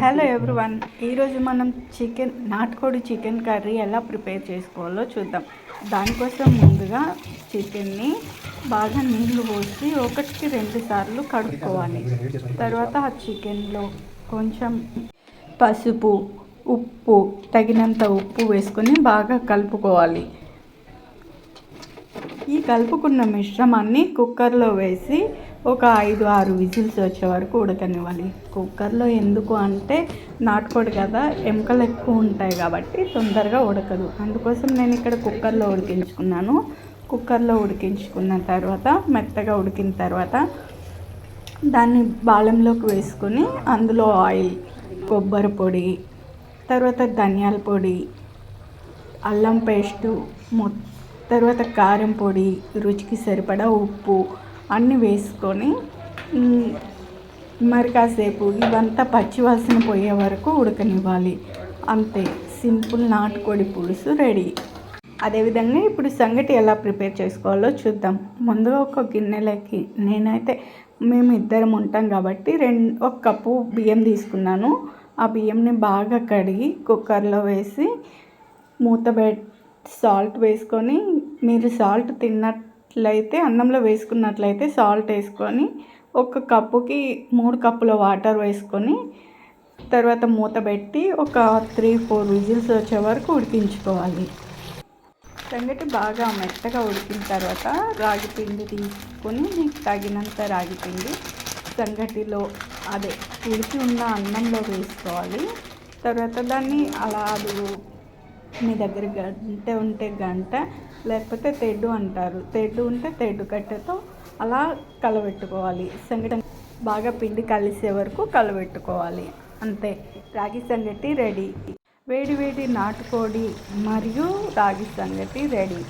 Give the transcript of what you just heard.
Hello everyone, ఈరోజు మనం నాటుకోడి చికెన్ కర్రీ ఎలా ప్రిపేర్ చేసుకోవాలో చూద్దాం. దానికోసం ముందుగా చికెన్ని బాగా నీళ్లు పోసి 1-2 సార్లు కడుక్కోవాలి. తర్వాత ఆ చికెన్లో కొంచెం పసుపు, ఉప్పు, తగినంత ఉప్పు వేసుకొని బాగా కలుపుకోవాలి. ఈ కలుపుకున్న మిశ్రమాన్ని కుక్కర్లో వేసి ఒక 5-6 విజిల్స్ వచ్చే వరకు ఉడకనివ్వాలి. కుక్కర్లో ఎందుకు అంటే నాటుకోడి కదా, ఎముకలు ఎక్కువ ఉంటాయి కాబట్టి తొందరగా ఉడకదు. అందుకోసం నేను ఇక్కడ కుక్కర్లో ఉడికించుకున్నాను. కుక్కర్లో ఉడికించుకున్న తర్వాత మెత్తగా ఉడికిన తర్వాత దాన్ని బాళంలోకి వేసుకొని అందులో ఆయిల్, కొబ్బరి పొడి, తర్వాత ధనియాల పొడి, అల్లం పేస్టు, తర్వాత కారం పొడి, రుచికి సరిపడా ఉప్పు అన్నీ వేసుకొని మరి కాసేపు ఇవంతా పచ్చివాసన పోయే వరకు ఉడకనివ్వాలి. అంతే, సింపుల్ నాటుకోడి పులుసు రెడీ. అదేవిధంగా ఇప్పుడు సంగటి ఎలా ప్రిపేర్ చేసుకోవాలో చూద్దాం. ముందుగా ఒక గిన్నెలకి మేము ఇద్దరం ఉంటాం కాబట్టి 1 కప్పు బియ్యం తీసుకున్నాను. ఆ బియ్యంని బాగా కడిగి కుక్కర్లో వేసి సాల్ట్ వేసుకొని, మీరు సాల్ట్ తిన్నట్లయితే అన్నంలో వేసుకున్నట్లయితే సాల్ట్ వేసుకొని 1 కప్పుకి 3 కప్పుల వాటర్ వేసుకొని తర్వాత మూత పెట్టి ఒక 3-4 విజిల్స్ వచ్చే వరకు ఉడికించుకోవాలి. సంగటి బాగా మెత్తగా ఉడికిన తర్వాత రాగి పిండి తీసుకొని మీకు తగినంత రాగి పిండి సంగటిలో ఉడికి ఉన్న అన్నంలో వేసుకోవాలి. తర్వాత దాన్ని అలా మీ దగ్గర గంట ఉంటే గంట, లేకపోతే తెడ్డు అంటారు, తెడ్డు ఉంటే తెడ్డు కట్టెతో అలా కలబెట్టుకోవాలి. సంగటి బాగా పిండి కలిసే వరకు కలబెట్టుకోవాలి. అంతే, రాగి సంగటి రెడీ. వేడి వేడి నాటుకోడి మరియు రాగి సంగటి రెడీ.